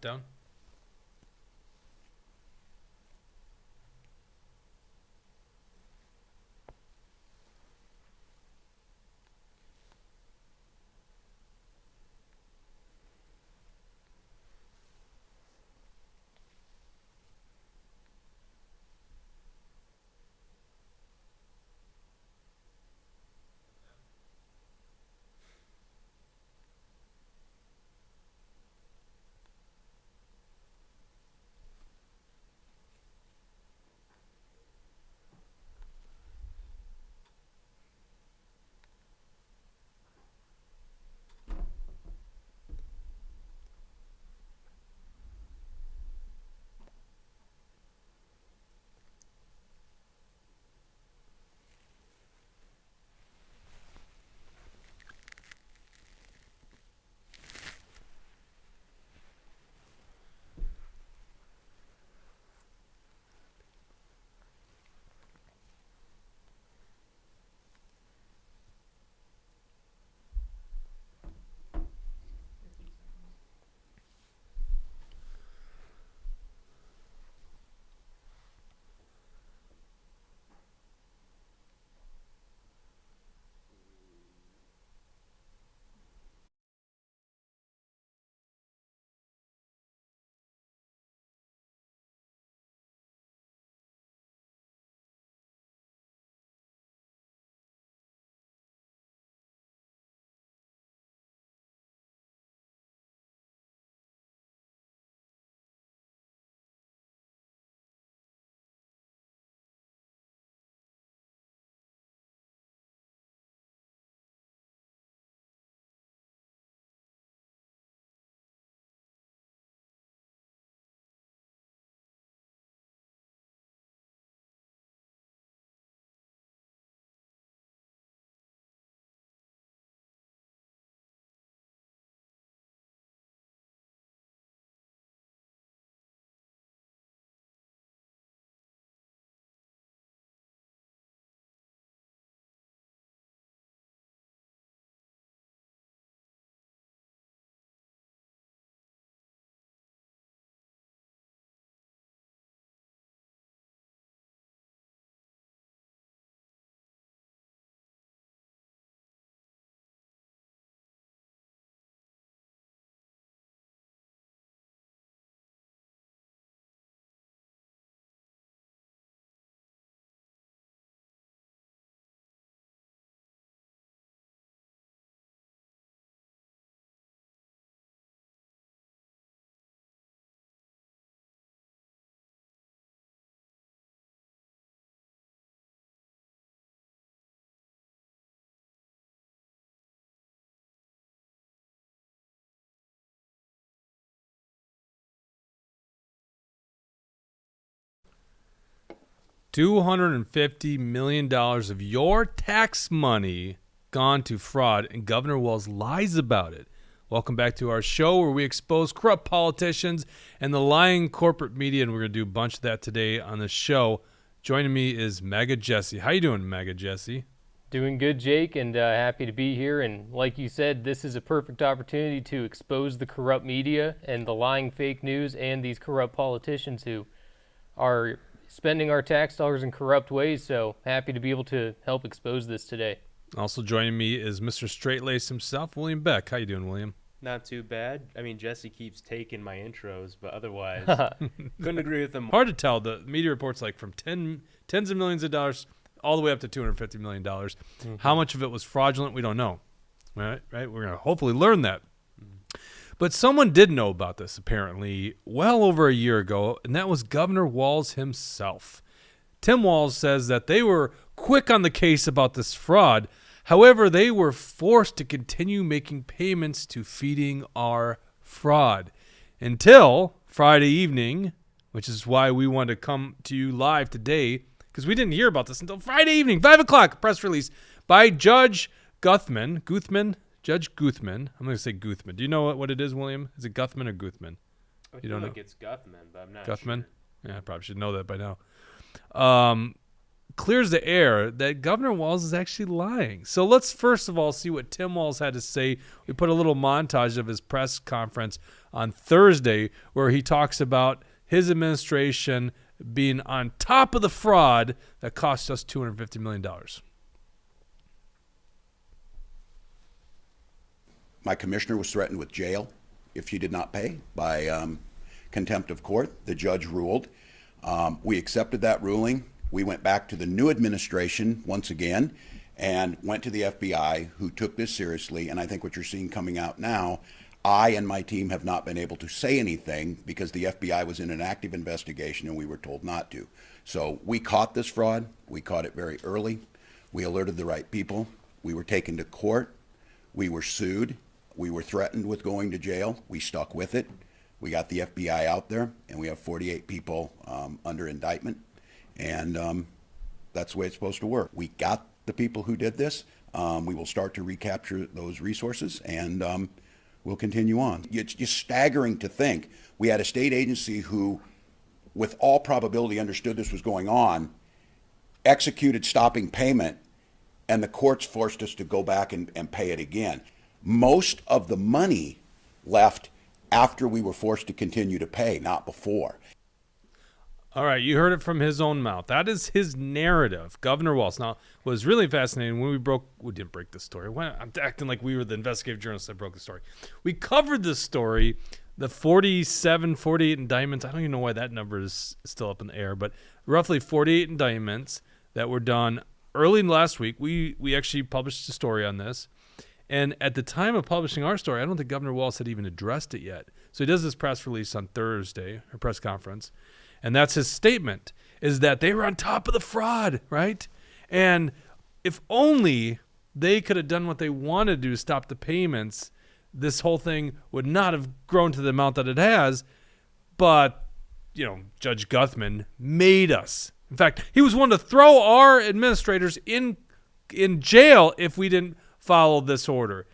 went down? $250 million of your tax money gone to fraud, and Governor Walz lies about it. Welcome back to our show where we expose corrupt politicians and the lying corporate media, and we're going to do a bunch of that today on the show. Joining me is Mega Jesse. How you doing, Mega Jesse? Doing good, Jake, and happy to be here. And like you said, this is a perfect opportunity to expose the corrupt media and the lying fake news and these corrupt politicians who are spending our tax dollars in corrupt ways. So happy to be able to help expose this today. Also joining me is Mr. Straight-Lace himself, William Beck. How you doing, William? Not too bad. I mean, Jesse keeps taking my intros, but otherwise, couldn't agree with him. Hard to tell. The media reports like from tens of millions of dollars all the way up to $250 million. Mm-hmm. How much of it was fraudulent, we don't know. Right? We're going to hopefully learn that. But someone did know about this, apparently, well over a year ago, and that was Governor Walz himself. Tim Walz says that they were quick on the case about this fraud. However, they were forced to continue making payments to feeding our fraud until Friday evening, which is why we wanted to come to you live today, because we didn't hear about this until Friday evening, 5 o'clock, press release by Judge Guthman. Judge Guthman. I'm going to say Guthman. Do you know what it is, William? Is it Guthman or Guthman? I feel like it's Guthman, but I'm not Guthman? sure. Yeah, I probably should know that by now. clears the air that Governor Walz is actually lying. So let's first of all see what Tim Walz had to say. We put a little montage of his press conference on Thursday where he talks about his administration being on top of the fraud that cost us $250 million. My commissioner was threatened with jail if she did not pay by contempt of court. The judge ruled. We accepted that ruling. We went back to the new administration once again and went to the FBI, who took this seriously. And I think what you're seeing coming out now, I and my team have not been able to say anything because the FBI was in an active investigation and we were told not to. So we caught this fraud. We caught it very early. We alerted the right people. We were taken to court. We were sued. We were threatened with going to jail. We stuck with it. We got the FBI out there, and we have 48 people under indictment. And that's the way it's supposed to work. We got the people who did this. We will start to recapture those resources, and we'll continue on. It's just staggering to think we had a state agency who, with all probability, understood this was going on, executed stopping payment, and the courts forced us to go back and pay it again. Most of the money left after we were forced to continue to pay, not before. All right, you heard it from his own mouth. That is his narrative. Governor Walz. Now, what was really fascinating when we didn't break the story. I'm acting like we were the investigative journalists that broke the story. We covered the story, the 47, 48 indictments. I don't even know why that number is still up in the air, but roughly 48 indictments that were done early last week. We actually published a story on this. And at the time of publishing our story, I don't think Governor Walz had even addressed it yet. So he does this press release on Thursday, or press conference. And that's his statement, is that they were on top of the fraud, right? And if only they could have done what they wanted to do, stop the payments, this whole thing would not have grown to the amount that it has. But, Judge Guthman made us. In fact, he was one to throw our administrators in jail if we didn't follow this order.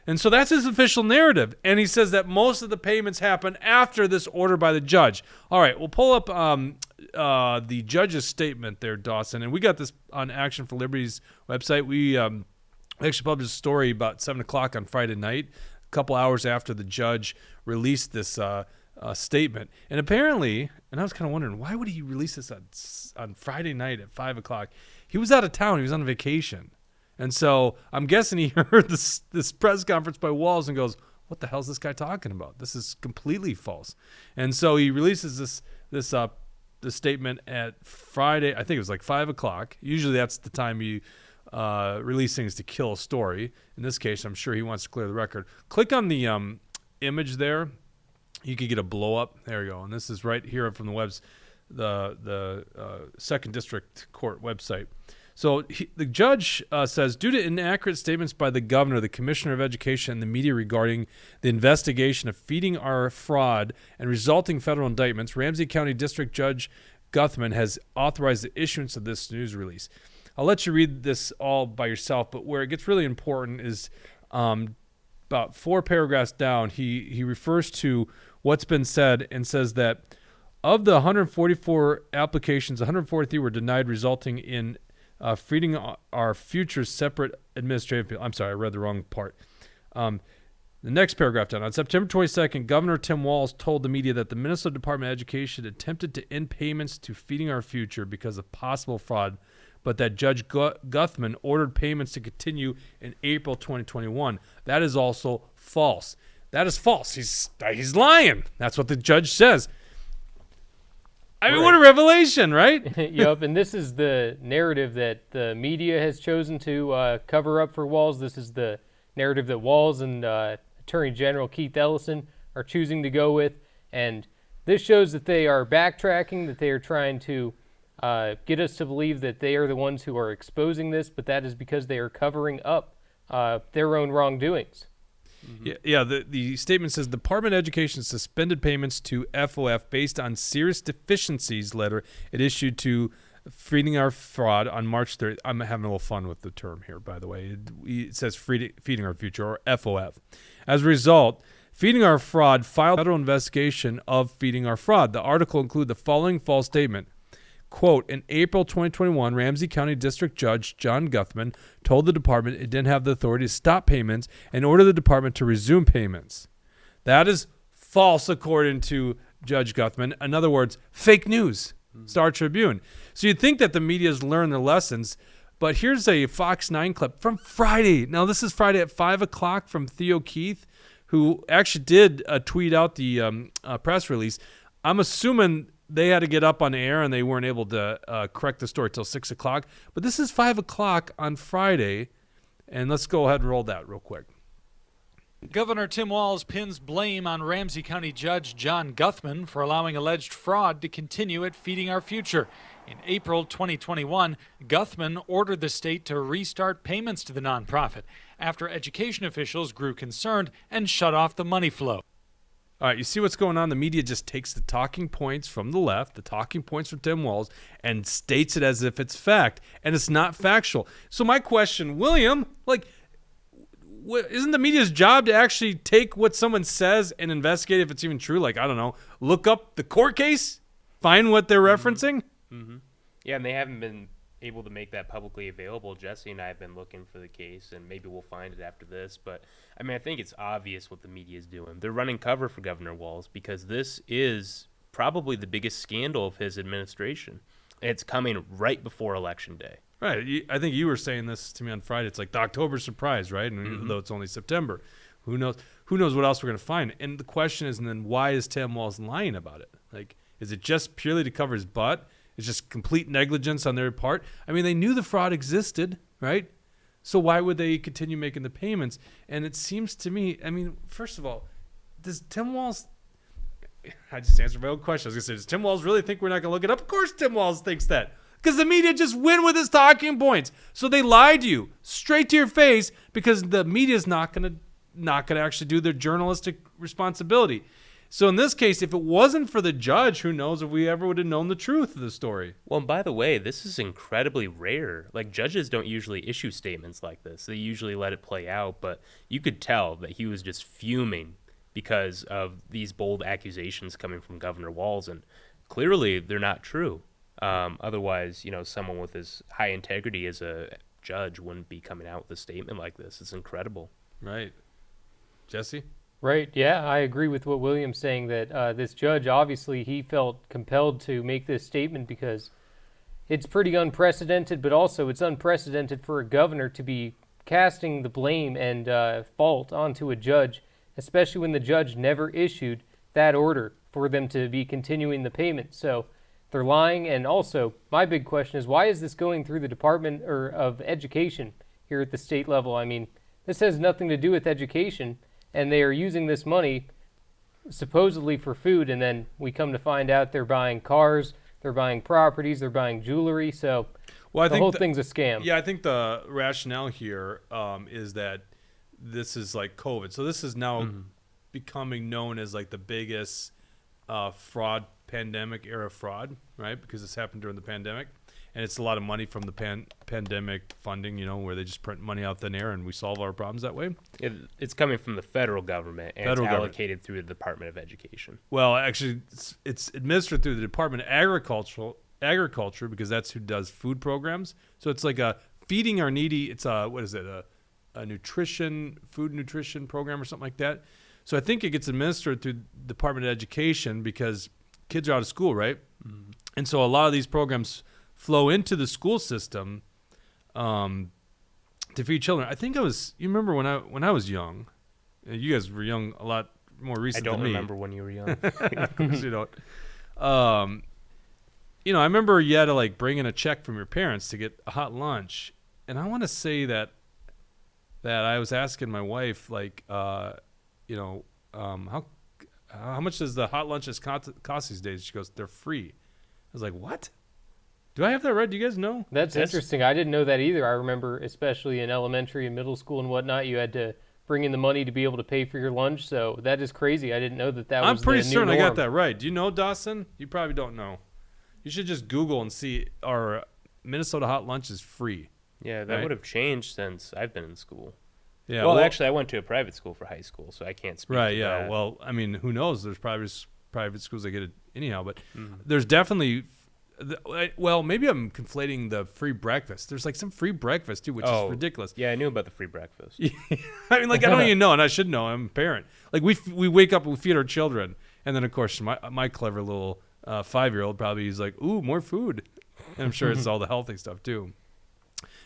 And so that's his official narrative. And he says that most of the payments happen after this order by the judge. All right, we'll pull up the judge's statement there, Dawson. And we got this on Action for Liberty's website. We actually published a story about 7 o'clock on Friday night, a couple hours after the judge released this statement. And apparently, and I was kind of wondering, why would he release this on Friday night at 5 o'clock? He was out of town. He was on vacation. And so I'm guessing he heard this press conference by Walz and goes, what the hell is this guy talking about? This is completely false. And so he releases this statement at Friday. I think it was like 5 o'clock. Usually that's the time you release things to kill a story. In this case, I'm sure he wants to clear the record. Click on the image there. You could get a blow up. There you go. And this is right here from the Second District Court website. So the judge says, due to inaccurate statements by the governor, the commissioner of education, and the media regarding the investigation of feeding our fraud and resulting federal indictments, Ramsey County District Judge Guthman has authorized the issuance of this news release. I'll let you read this all by yourself, but where it gets really important is about 4 paragraphs down. He refers to what's been said and says that of the 144 applications, 143 were denied, resulting in feeding our future separate administrative. I'm sorry, I read the wrong part. The next paragraph down. On September 22nd, Governor Tim Walz told the media that the Minnesota Department of Education attempted to end payments to Feeding Our Future because of possible fraud, but that Judge Guthman ordered payments to continue in April 2021. That is also false. That is false. He's lying. That's what the judge says. I mean, what a revelation, right? Yep, and this is the narrative that the media has chosen to cover up for Walz. This is the narrative that Walz and Attorney General Keith Ellison are choosing to go with. And this shows that they are backtracking, that they are trying to get us to believe that they are the ones who are exposing this, but that is because they are covering up their own wrongdoings. Mm-hmm. Yeah. The statement says the Department of Education suspended payments to FOF based on serious deficiencies letter it issued to Feeding Our Fraud on March 3rd. I'm having a little fun with the term here, by the way. It says Feeding Our Future, or FOF. As a result, Feeding Our Fraud filed a federal investigation of Feeding Our Fraud. The article included the following false statement. Quote, in April 2021, Ramsey County District Judge John Guthman told the department it didn't have the authority to stop payments and ordered the department to resume payments. That is false, according to Judge Guthman. In other words, fake news. Star Tribune. So you'd think that the media's learned their lessons, but here's a Fox 9 clip from Friday. Now, this is Friday at 5 o'clock from Theo Keith, who actually did tweet out the press release. I'm assuming they had to get up on air and they weren't able to correct the story till 6 o'clock. But this is 5 o'clock on Friday, and let's go ahead and roll that real quick. Governor Tim Walz pins blame on Ramsey County Judge John Guthman for allowing alleged fraud to continue at Feeding Our Future. In April 2021, Guthman ordered the state to restart payments to the nonprofit after education officials grew concerned and shut off the money flow. All right, you see what's going on? The media just takes the talking points from the left, the talking points from Tim Walz, and states it as if it's fact, and it's not factual. So my question, William, isn't the media's job to actually take what someone says and investigate if it's even true? Like, I don't know, look up the court case, find what they're referencing? Mm-hmm. Yeah, and they haven't been able to make that publicly available. Jesse and I have been looking for the case, and maybe we'll find it after this. But, I mean, I think it's obvious what the media is doing. They're running cover for Governor Walz because this is probably the biggest scandal of his administration. And it's coming right before Election Day. Right. I think you were saying this to me on Friday. It's like the October surprise, right? And even though it's only September, who knows what else we're going to find? And the question is, and then why is Tim Walz lying about it? Like, is it just purely to cover his butt? It's just complete negligence on their part. I mean, they knew the fraud existed, right? So why would they continue making the payments? And it seems to me, I mean, first of all, does Tim Walz, I just answered my own question. I was going to say, does Tim Walz really think we're not going to look it up? Of course Tim Walz thinks that. Because the media just win with his talking points. So they lied to you straight to your face because the media's not going to actually do their journalistic responsibility. So in this case, if it wasn't for the judge, who knows if we ever would have known the truth of the story. Well, and by the way, this is incredibly rare. Like, judges don't usually issue statements like this. They usually let it play out, but you could tell that he was just fuming because of these bold accusations coming from Governor Walz, and clearly they're not true. Otherwise, someone with as high integrity as a judge wouldn't be coming out with a statement like this. It's incredible. Right. Jesse? Right. Yeah, I agree with what William's saying, that this judge, obviously, he felt compelled to make this statement because it's pretty unprecedented, but also it's unprecedented for a governor to be casting the blame and fault onto a judge, especially when the judge never issued that order for them to be continuing the payment. So they're lying. And also, my big question is, why is this going through the Department of Education here at the state level? I mean, this has nothing to do with education. And they are using this money supposedly for food, and then we come to find out they're buying cars, they're buying properties, they're buying jewelry. So I the think whole thing's a scam. Yeah, I think the rationale here is that this is like COVID. So this is now becoming known as like the biggest fraud, pandemic-era fraud, right? Because this happened during the pandemic. And it's a lot of money from the pandemic funding, where they just print money out thin air and we solve our problems that way. It's coming from the federal government, and it's allocated through the Department of Education. Well, actually, it's administered through the Department of Agriculture because that's who does food programs. So it's like a feeding our needy. It's a food nutrition program or something like that. So I think it gets administered through the Department of Education because kids are out of school, right? Mm-hmm. And so a lot of these programs flow into the school system to feed children. I think you remember when I was young, you guys were young a lot more recent than me. I don't remember when you were young. Of course you don't. I remember you had to like bring in a check from your parents to get a hot lunch. And I want to say that I was asking my wife, like, how much does the hot lunches cost these days? She goes, they're free. I was like, what? Do I have that right? Do you guys know? That's interesting. I didn't know that either. I remember, especially in elementary and middle school and whatnot, you had to bring in the money to be able to pay for your lunch. So that is crazy. I didn't know that was the new norm. I'm pretty certain I got that right. Do you know, Dawson? You probably don't know. You should just Google and see our Minnesota hot lunch is free. Yeah, that would have changed since I've been in school. Yeah. Well, actually, I went to a private school for high school, so I can't speak to that. Well, I mean, who knows? There's private schools that get it anyhow, but there's definitely Well, maybe I'm conflating the free breakfast. There's like some free breakfast too, which is ridiculous. Yeah, I knew about the free breakfast. I mean, like, I don't even know, and I should know. I'm a parent. Like, we wake up and we feed our children, and then of course my clever little 5-year-old probably is like, ooh, more food, and I'm sure it's all the healthy stuff too,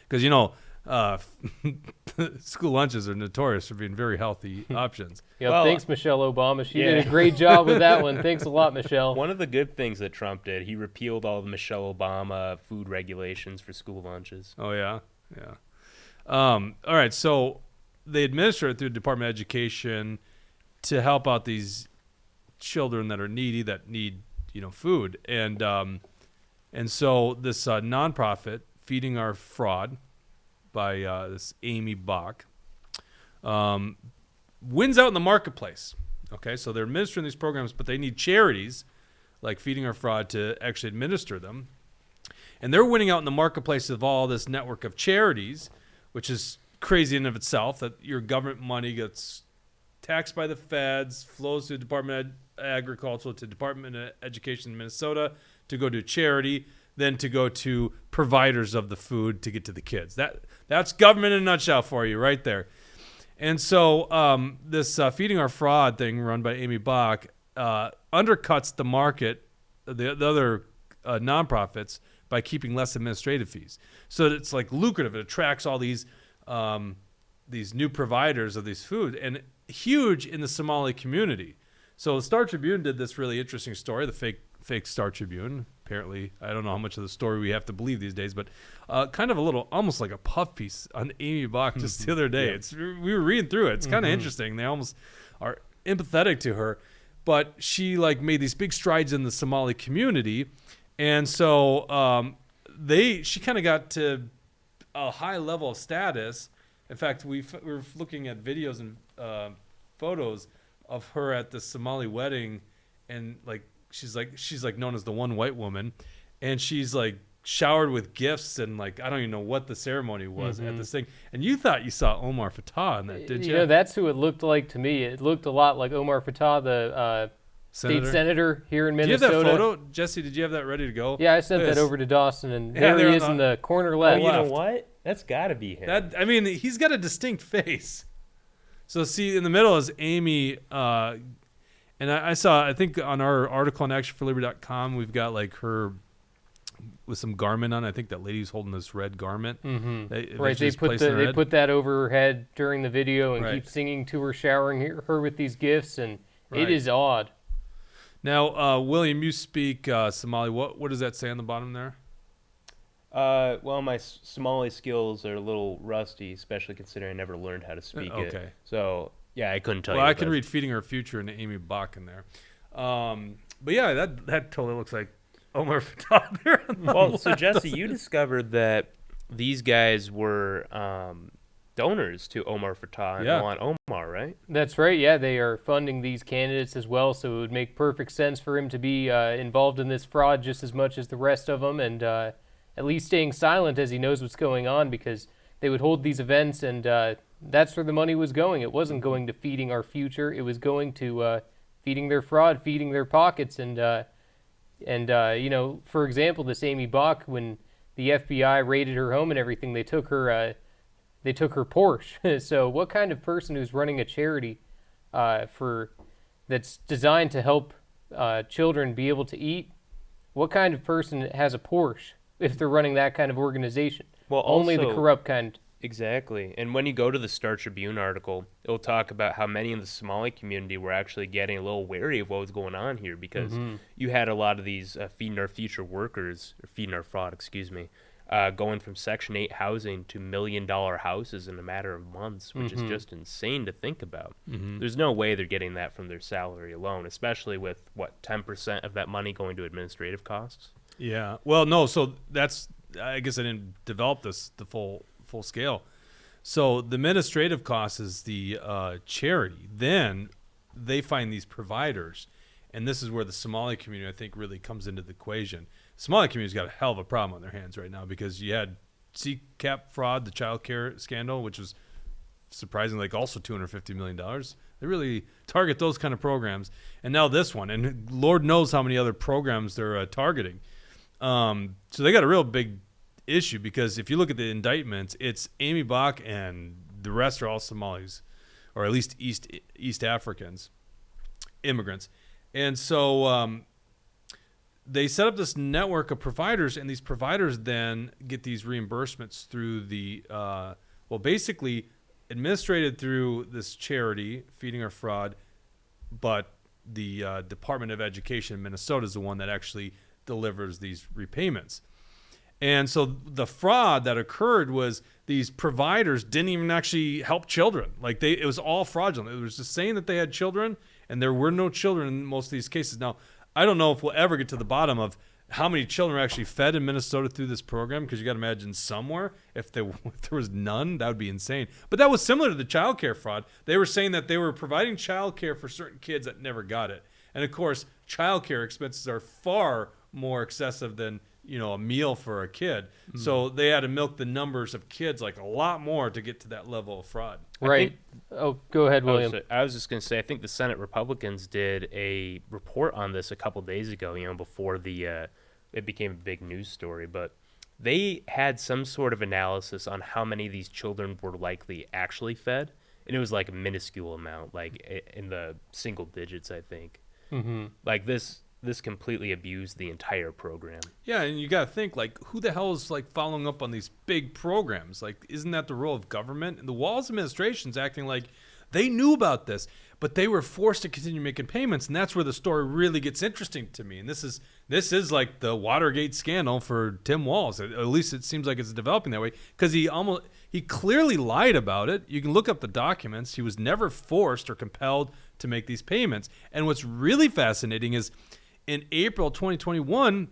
because school lunches are notorious for being very healthy options. Yeah, Well, thanks, Michelle Obama. She did a great job with that one. Thanks a lot, Michelle. One of the good things that Trump did, he repealed all the Michelle Obama food regulations for school lunches. Oh yeah. All right, so they administer it through the Department of Education to help out these children that are needy, that need food, and so this nonprofit, Feeding Our Fraud, by this Amy Bach, wins out in the marketplace. Okay, so they're administering these programs, but they need charities like Feeding Our Fraud to actually administer them. And they're winning out in the marketplace of all this network of charities, which is crazy in of itself, that your government money gets taxed by the feds, flows to the Department of Agriculture, to Department of Education in Minnesota to go to charity, then to go to providers of the food to get to the kids. That's government in a nutshell for you right there. And so this Feeding Our Fraud thing run by Amy Bach undercuts the market, the other nonprofits, by keeping less administrative fees. So it's like lucrative. It attracts all these new providers of these food, and huge in the Somali community. So the Star Tribune did this really interesting story, the fake Star Tribune. Apparently, I don't know how much of the story we have to believe these days, but kind of a little, almost like a puff piece on Amy Bach just the other day. We were reading through it. It's kind of interesting. They almost are empathetic to her, but she made these big strides in the Somali community, and so she kind of got to a high level of status. In fact, we were looking at videos and photos of her at the Somali wedding, and she's known as the one white woman, and she's showered with gifts, and I don't even know what the ceremony was at this thing. And you thought you saw Omar Fattah in that, did you? That's who it looked like to me. It looked a lot like Omar Fattah, the state senator here in Minnesota. Do you have that photo, Jesse? Did you have that ready to go? Yeah, I sent that over to Dawson, and there he is in the corner left. You know what? That's got to be him. He's got a distinct face. So see, in the middle is Amy. And I think on our article on actionforliberty.com, we've got her with some garment on. I think that lady's holding this red garment. Mm-hmm. They put that over her head during the video and keep singing to her, showering her with these gifts, and it is odd. Now, William, you speak Somali. What does that say on the bottom there? Well, my Somali skills are a little rusty, especially considering I never learned how to speak it. So, yeah, I couldn't tell you. Well, I can read Feeding Our Future and Amy Bach in there. But yeah, that totally looks like Omar Fattah there. Well, so Jesse, you discovered that these guys were donors to Omar Fattah and want Omar, right? That's right. Yeah, they are funding these candidates as well, so it would make perfect sense for him to be involved in this fraud just as much as the rest of them, and at least staying silent as he knows what's going on, because they would hold these events, and that's where the money was going. It wasn't going to feeding our future. It was going to feeding their fraud, feeding their pockets, and for example, this Amy Bach, when the FBI raided her home and everything, they took her Porsche. So what kind of person who's running a charity that's designed to help children be able to eat, what kind of person has a Porsche if they're running that kind of organization? Well, only also, the corrupt kind. Exactly. And when you go to the Star Tribune article, it'll talk about how many in the Somali community were actually getting a little wary of what was going on here, because you had a lot of these Feeding Our Future workers, or Feeding Our Fraud, going from Section 8 housing to $1 million houses in a matter of months, which is just insane to think about. There's no way they're getting that from their salary alone, especially with, 10% of that money going to administrative costs? Yeah. Well, no, so that's, I guess I didn't develop the full scale. So the administrative cost is the charity. Then they find these providers, and this is where the Somali community, I think, really comes into the equation. The Somali community's got a hell of a problem on their hands right now, because you had CCAP fraud, the child care scandal, which was surprisingly also $250 million. They really target those kind of programs. And now this one, and Lord knows how many other programs they're targeting. So they got a real big issue because if you look at the indictments, it's Amy Bach and the rest are all Somalis, or at least East Africans, immigrants. And so they set up this network of providers, and these providers then get these reimbursements through the, basically administrated through this charity, Feeding Our Fraud, but the Department of Education in Minnesota is the one that actually delivers these repayments. And so the fraud that occurred was these providers didn't even actually help children. Like it was all fraudulent. It was just saying that they had children, and there were no children in most of these cases. Now, I don't know if we'll ever get to the bottom of how many children are actually fed in Minnesota through this program, because you got to imagine somewhere, if there was none, that would be insane. But that was similar to the child care fraud. They were saying that they were providing child care for certain kids that never got it. And of course, child care expenses are far more excessive than a meal for a kid. So they had to milk the numbers of kids like a lot more to get to that level of fraud. Right. Go ahead, William. I was just going to say, I think the Senate Republicans did a report on this a couple days ago, before it became a big news story. But they had some sort of analysis on how many of these children were likely actually fed. And it was like a minuscule amount, like in the single digits, I think. Mm-hmm. Like this completely abused the entire program. Yeah, and you got to think, like, who the hell is, like, following up on these big programs? Like, isn't that the role of government? And the Walz administration's acting like they knew about this, but they were forced to continue making payments, and that's where the story really gets interesting to me. And this is like the Watergate scandal for Tim Walz. At least it seems like it's developing that way, because he clearly lied about it. You can look up the documents. He was never forced or compelled to make these payments. And what's really fascinating is, in April 2021,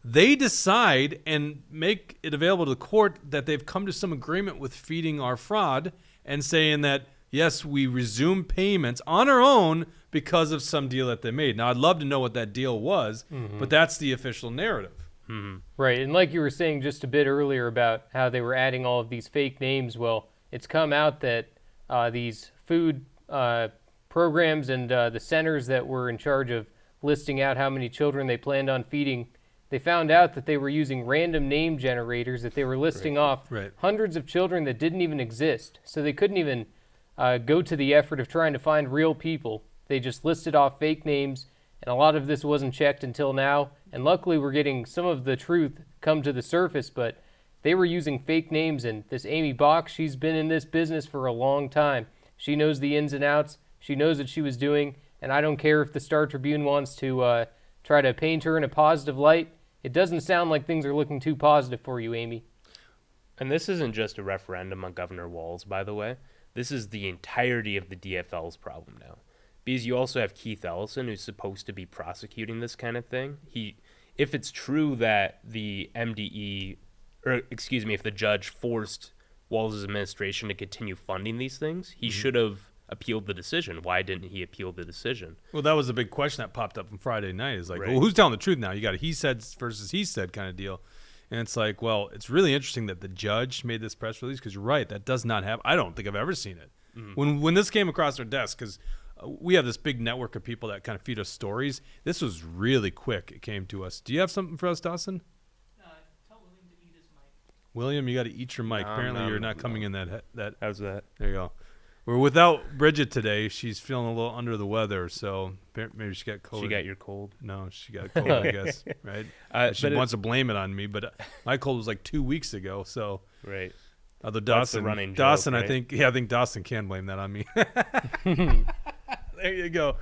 they decide and make it available to the court that they've come to some agreement with Feeding Our Fraud and saying that, yes, we resume payments on our own because of some deal that they made. Now, I'd love to know what that deal was, but that's the official narrative. Mm-hmm. Right, and like you were saying just a bit earlier about how they were adding all of these fake names, well, it's come out that these food programs and the centers that were in charge of listing out how many children they planned on feeding, they found out that they were using random name generators, that they were listing off hundreds of children that didn't even exist. So they couldn't even go to the effort of trying to find real people. They just listed off fake names, and a lot of this wasn't checked until now. And luckily we're getting some of the truth come to the surface, but they were using fake names. And this Amy Bach, she's been in this business for a long time. She knows the ins and outs. She knows what she was doing. And I don't care if the Star Tribune wants to try to paint her in a positive light. It doesn't sound like things are looking too positive for you, Amy. And this isn't just a referendum on Governor Walz, by the way. This is the entirety of the DFL's problem now. Because you also have Keith Ellison, who's supposed to be prosecuting this kind of thing. If it's true that the if the judge forced Walz's administration to continue funding these things, he should have appealed the decision. Why didn't he appeal the decision? Well, that was a big question that popped up on Friday night. Is like, well, who's telling the truth now? You got a he said versus he said kind of deal. And it's like, well, it's really interesting that the judge made this press release, because you're right, that does not happen. I don't think I've ever seen it. When this came across our desk, because we have this big network of people that kind of feed us stories, this was really quick. It came to us. Do you have something for us, Dawson? Tell William to eat his mic. William, you got to eat your mic. Apparently you're not coming in that. How's that? There you go. We're without Bridget today. She's feeling a little under the weather, so maybe she got cold. She got your cold? No, she got a cold, I guess, right? She wants to blame it on me, but my cold was like 2 weeks ago, so. Right. Although Dawson, joke, right? I think Dawson can blame that on me. There you go.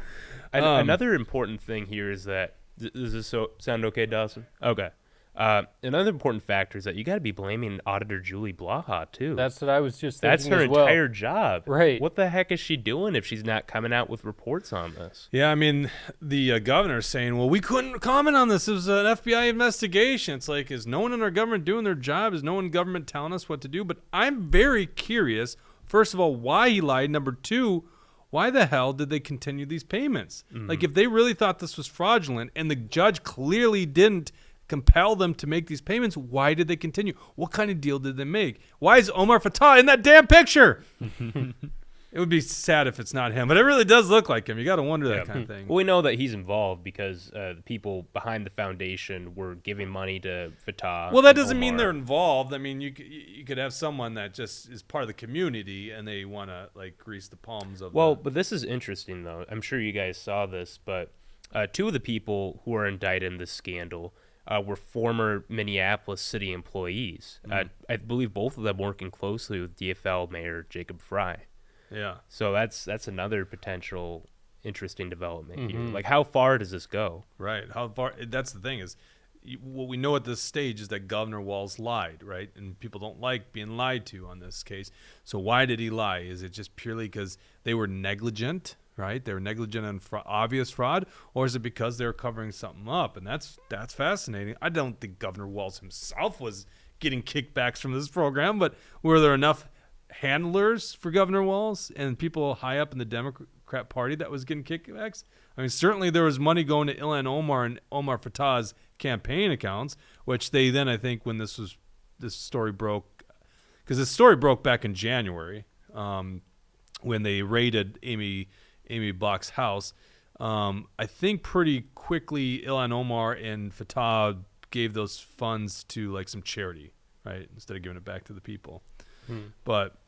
Another important thing here is that, does this sound okay, Dawson? Okay. Another important factor is that you got to be blaming Auditor Julie Blaha too. That's what I was just thinking. That's her entire job. Right. What the heck is she doing if she's not coming out with reports on this? Yeah, I mean, the governor's saying, well, we couldn't comment on this. It was an FBI investigation. It's like, is no one in our government doing their job? Is no one in government telling us what to do? But I'm very curious, first of all, why he lied. Number two, why the hell did they continue these payments? Like, if they really thought this was fraudulent and the judge clearly didn't compel them to make these payments, why did they continue? What kind of deal did they make? Why is Omar Fatah in that damn picture? It would be sad if it's not him, but it really does look like him. You got to wonder that kind of thing. Well, we know that he's involved because the people behind the foundation were giving money to Fatah. Well, that and doesn't mean Omar. they're involved. I mean, you could have someone that just is part of the community and they want to like grease the palms of. Well, but this is interesting though. I'm sure you guys saw this, but two of the people who are indicted in this scandal were former Minneapolis city employees. I believe both of them working closely with DFL Mayor Jacob Fry. yeah. So that's another potential interesting development here. Like, how far does this go? Right. How far? That's the thing is, what we know at this stage is that Governor Walz lied, right? And people don't like being lied to on this case. So why did he lie? Is it just purely because they were negligent, right? They were negligent on obvious fraud, or is it because they were covering something up? And that's fascinating. I don't think Governor Walz himself was getting kickbacks from this program, but were there enough handlers for Governor Walz and people high up in the Democrat Party that was getting kickbacks? I mean, certainly there was money going to Ilhan Omar and Omar Fattah's campaign accounts, which they then, I think, when this story broke, because the story broke back in January, when they raided Amy Block's house. I think pretty quickly Ilhan Omar and Fattah gave those funds to like some charity, right, instead of giving it back to the people. But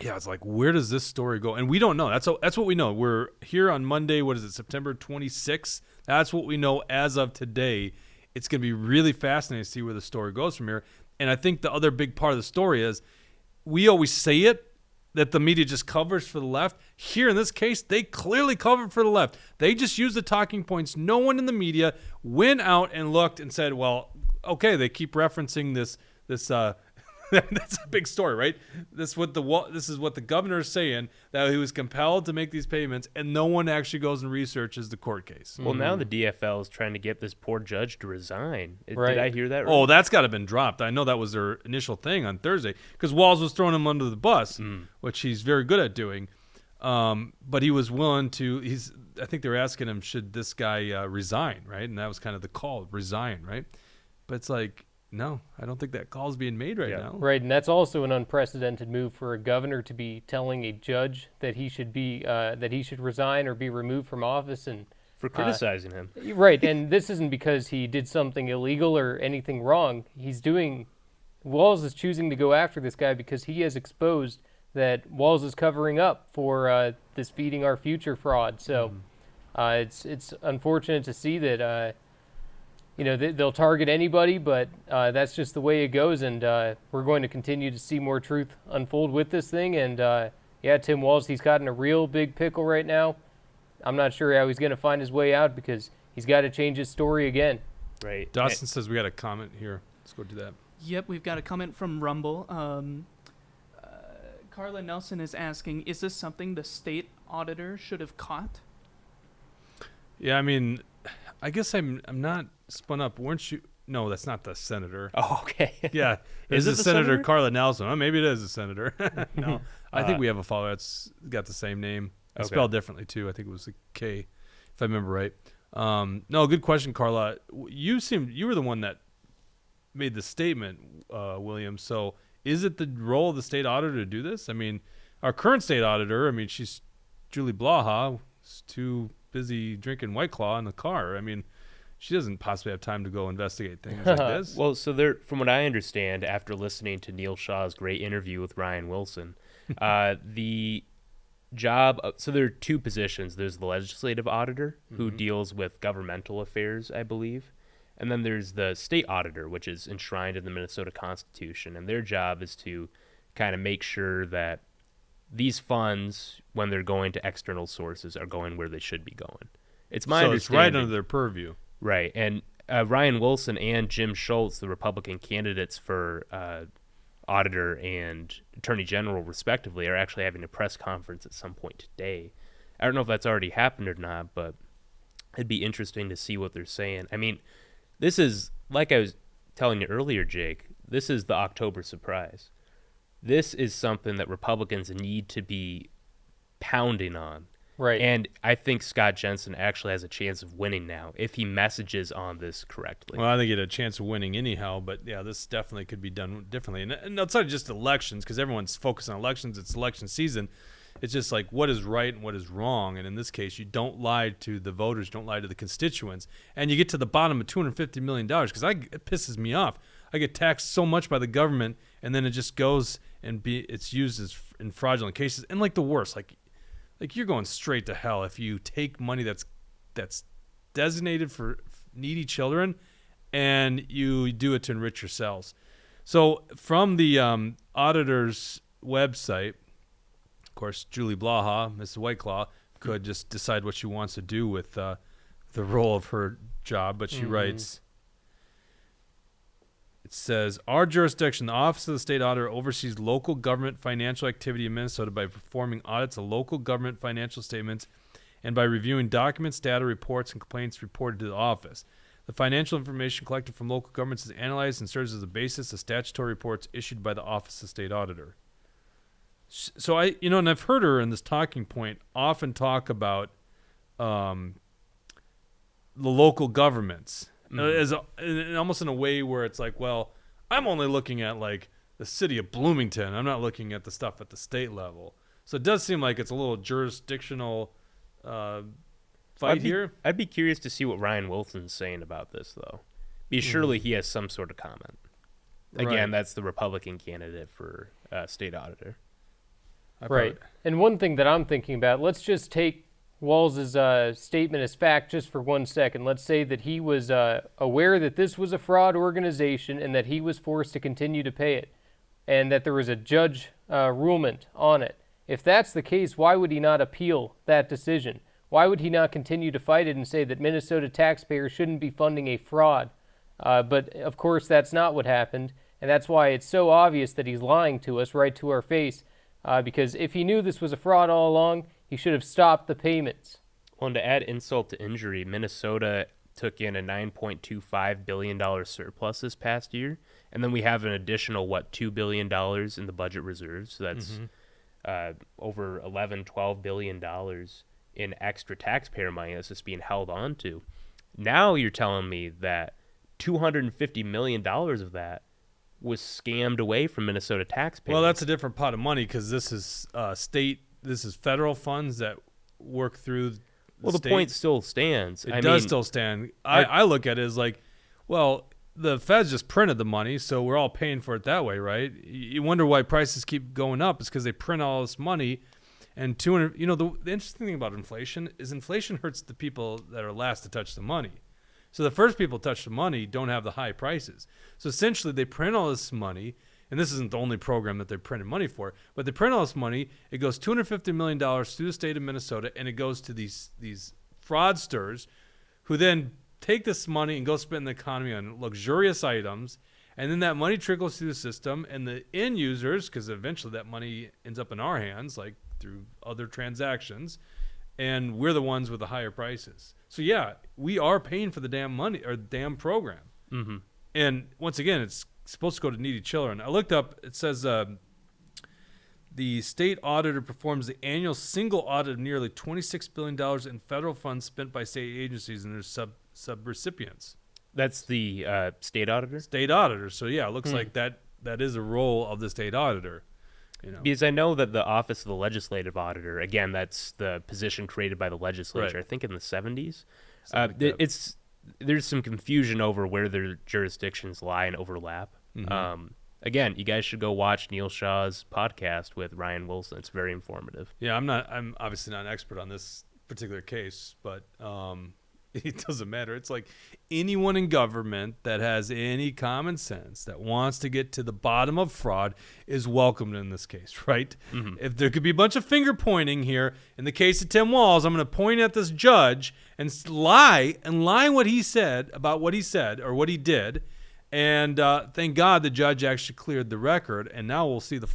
yeah, it's like, where does this story go? And we don't know. That's what we know. We're here on Monday. What is it, September 26th? That's what we know as of today. It's going to be really fascinating to see where the story goes from here. And I think the other big part of the story is we always say it, that the media just covers for the left. Here in this case, they clearly covered for the left. They just used the talking points. No one in the media went out and looked and said, well, okay, they keep referencing this that's a big story, right? This is what the governor is saying, that he was compelled to make these payments, and no one actually goes and researches the court case. Well, now the DFL is trying to get this poor judge to resign. Right. Did I hear that right? Oh, that's got to have been dropped. I know that was their initial thing on Thursday because Walz was throwing him under the bus, which he's very good at doing. But he was willing to. I think they were asking him, should this guy resign, right? And that was kind of the call, resign, right? But it's like, no, I don't think that call's being made right now. Right, and that's also an unprecedented move for a governor to be telling a judge that he should resign or be removed from office, and For criticizing him. right. And this isn't because he did something illegal or anything wrong. Walz is choosing to go after this guy because he has exposed that Walz is covering up for this feeding our future fraud. So it's unfortunate to see that. They'll target anybody, but that's just the way it goes, and we're going to continue to see more truth unfold with this thing. And Tim Walz, he's got in a real big pickle right now. I'm not sure how he's going to find his way out because he's got to change his story again. Right. Dawson says we got a comment here. Let's go do that. Yep, we've got a comment from Rumble. Carla Nelson is asking, is this something the state auditor should have caught? Yeah, I mean, I guess I'm not spun up. Weren't you? No, that's not the senator. Oh, okay. Yeah, Is it's it the the senator senator? Carla Nelson. Oh, maybe it is a senator. No, I think we have a follower that's got the same name. It's Okay. spelled differently too. I think it was a K, if I remember right. No, good question, Carla. You were the one that made the statement, William. So is it the role of the state auditor to do this? I mean, our current state auditor, she's Julie Blaha, is too busy drinking White Claw in the car. I mean, she doesn't possibly have time to go investigate things like this. Well, so from what I understand, after listening to Neil Shaw's great interview with Ryan Wilson, the job so there are two positions. There's the legislative auditor who deals with governmental affairs, I believe, and then there's the state auditor, which is enshrined in the Minnesota Constitution, and their job is to kind of make sure that these funds, when they're going to external sources, are going where they should be going. It's my so understanding. it's right under their purview. Right, and Ryan Wilson and Jim Schultz, the Republican candidates for auditor and attorney general, respectively, are actually having a press conference at some point today. I don't know if that's already happened or not, but it'd be interesting to see what they're saying. I mean, this is, like I was telling you earlier, Jake, this is the October surprise. This is something that Republicans need to be pounding on. Right. And I think Scott Jensen actually has a chance of winning now if he messages on this correctly. Well, I think he had a chance of winning anyhow, but yeah, this definitely could be done differently. And outside of just elections, because everyone's focused on elections, it's election season. It's just like what is right and what is wrong. And in this case, you don't lie to the voters, don't lie to the constituents, and you get to the bottom of $250 million because it pisses me off. I get taxed so much by the government, and then it just goes and it's used as in fraudulent cases. And like the worst, like you're going straight to hell if you take money that's designated for needy children and you do it to enrich yourselves. So from the auditor's website, of course, Julie Blaha, Mrs. Whiteclaw, could just decide what she wants to do with the role of her job, but she writes, it says, our jurisdiction, the Office of the State Auditor, oversees local government financial activity in Minnesota by performing audits of local government financial statements and by reviewing documents, data, reports, and complaints reported to the office. The financial information collected from local governments is analyzed and serves as a basis of statutory reports issued by the Office of State Auditor. So and I've heard her in this talking point often talk about the local governments as almost in a way where it's like, well, I'm only looking at like the city of Bloomington. I'm not looking at the stuff at the state level. So it does seem like it's a little jurisdictional fight here. I'd be curious to see what Ryan Wilson's saying about this, though. Because surely he has some sort of comment. Again, that's the Republican candidate for state auditor. Right. And one thing that I'm thinking about, let's just take Walz's statement as fact just for 1 second. Let's say that he was aware that this was a fraud organization and that he was forced to continue to pay it and that there was a judge rulement on it. If that's the case, why would he not appeal that decision? Why would he not continue to fight it and say that Minnesota taxpayers shouldn't be funding a fraud? But, of course, that's not what happened, and that's why it's so obvious that he's lying to us right to our face, because if he knew this was a fraud all along, he should have stopped the payments. Well, and to add insult to injury, Minnesota took in a $9.25 billion surplus this past year, and then we have an additional, $2 billion in the budget reserves, so that's over $11-12 billion in extra taxpayer money that's just being held on to. Now you're telling me that $250 million of that was scammed away from Minnesota taxpayers. Well, that's a different pot of money because this is this is federal funds that work through the state. Point still stands. It does still stand. I look at it as like, well, the feds just printed the money, so we're all paying for it that way, right? You wonder why prices keep going up. It's because they print all this money. And the interesting thing about inflation is inflation hurts the people that are last to touch the money. So the first people to touch the money don't have the high prices. So essentially they print all this money, and this isn't the only program that they're printing money for, but they print all this money. It goes $250 million through the state of Minnesota, and it goes to these fraudsters who then take this money and go spend the economy on luxurious items, and then that money trickles through the system, and the end users, because eventually that money ends up in our hands, like through other transactions, and we're the ones with the higher prices. So yeah, we are paying for the damn money or damn program. Mm-hmm. And once again, it's supposed to go to needy children. I looked up, it says the state auditor performs the annual single audit of nearly $26 billion in federal funds spent by state agencies and their sub-recipients. That's the state auditor? State auditor. So yeah, it looks like that is a role of the state auditor. Because I know that the Office of the Legislative Auditor, again, that's the position created by the legislature, right. I think in the 70s. There's some confusion over where their jurisdictions lie and overlap. Mm-hmm. Again, you guys should go watch Neil Shaw's podcast with Ryan Wilson. It's very informative. Yeah, I'm obviously not an expert on this particular case, but it doesn't matter. It's like anyone in government that has any common sense that wants to get to the bottom of fraud is welcomed in this case, right? Mm-hmm. If there could be a bunch of finger pointing here, in the case of Tim Walz, I'm going to point at this judge and lie what he said about what he said or what he did. And thank God the judge actually cleared the record. And now we'll see the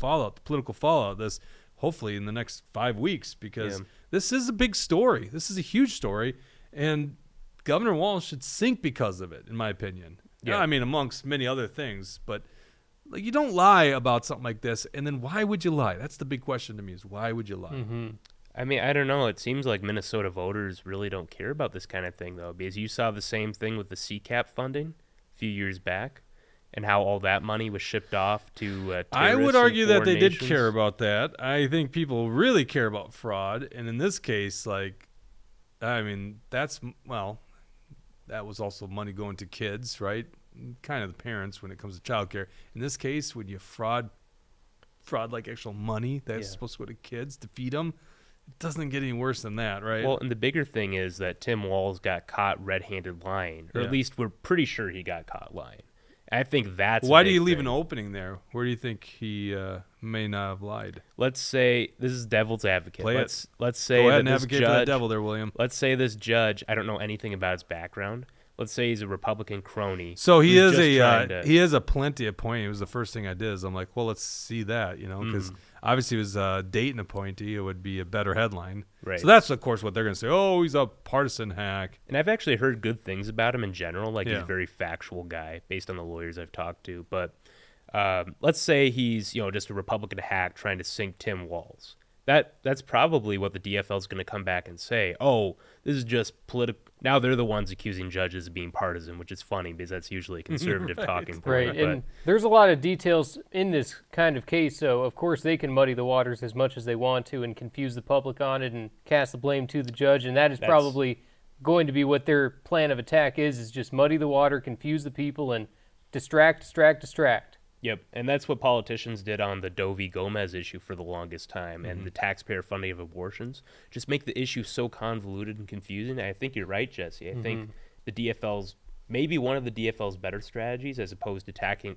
political fallout of this, hopefully in the next 5 weeks, because this is a big story. This is a huge story. And Governor Walz should sink because of it, in my opinion. Yeah, I mean, amongst many other things. But like, you don't lie about something like this. And then why would you lie? That's the big question to me is why would you lie? Mm-hmm. I mean, I don't know. It seems like Minnesota voters really don't care about this kind of thing, though, because you saw the same thing with the CCAP funding a few years back. and how all that money was shipped off to I would terrorists in argue that foreign they did nations. care about that. I think people really care about fraud, and in this case, like, I mean, that was also money going to kids, right? Kind of the parents when it comes to childcare. In this case, when you fraud like actual money that's supposed to go to kids to feed them, it doesn't get any worse than that, right? Well, and the bigger thing is that Tim Walz got caught red-handed lying, or at least we're pretty sure he got caught lying. I think that's why a do big you leave thing. an opening there? Where do you think he may not have lied? Let's say this is devil's advocate. Play it. Let's say Go ahead that and this advocate for the judge. devil there, William. Let's say this judge. I don't know anything about his background. Let's say he's a Republican crony. So he who's is just trying to- he is a plenty appointee. It was the first thing I did. Is I'm like, well, let's see that, because obviously it was a Dayton appointee. It would be a better headline. Right. So that's of course what they're going to say. Oh, he's a partisan hack. And I've actually heard good things about him in general. Like he's Yeah. a very factual guy based on the lawyers I've talked to. But let's say he's just a Republican hack trying to sink Tim Walz. That's probably what the DFL is going to come back and say. Oh, this is just political. Now they're the ones accusing judges of being partisan, which is funny because that's usually a conservative talking point. Right, But and there's a lot of details in this kind of case, so of course they can muddy the waters as much as they want to and confuse the public on it and cast the blame to the judge, and that is probably going to be what their plan of attack is just muddy the water, confuse the people, and distract. Yep, and that's what politicians did on the Doe v. Gomez issue for the longest time, and the taxpayer funding of abortions. Just make the issue so convoluted and confusing. I think you're right, Jesse. I think the DFL's maybe one of the DFL's better strategies, as opposed to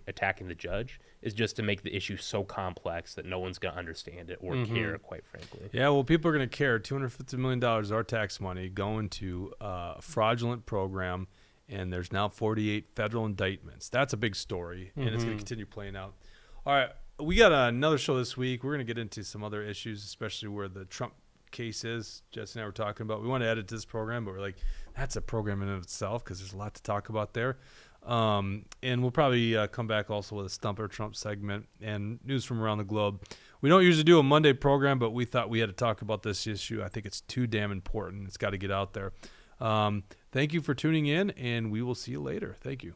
attacking the judge, is just to make the issue so complex that no one's going to understand it or care, quite frankly. Yeah, well, people are going to care. $250 million of our tax money going to a fraudulent program, and there's now 48 federal indictments. That's a big story, and it's going to continue playing out. All right, we got another show this week. We're going to get into some other issues, especially where the Trump case is. Jesse and I were talking about. We want to edit this program, but we're like, that's a program in and of itself because there's a lot to talk about there. And we'll probably come back also with a Stumper Trump segment and news from around the globe. We don't usually do a Monday program, but we thought we had to talk about this issue. I think it's too damn important. It's got to get out there. Thank you for tuning in, and we will see you later. Thank you.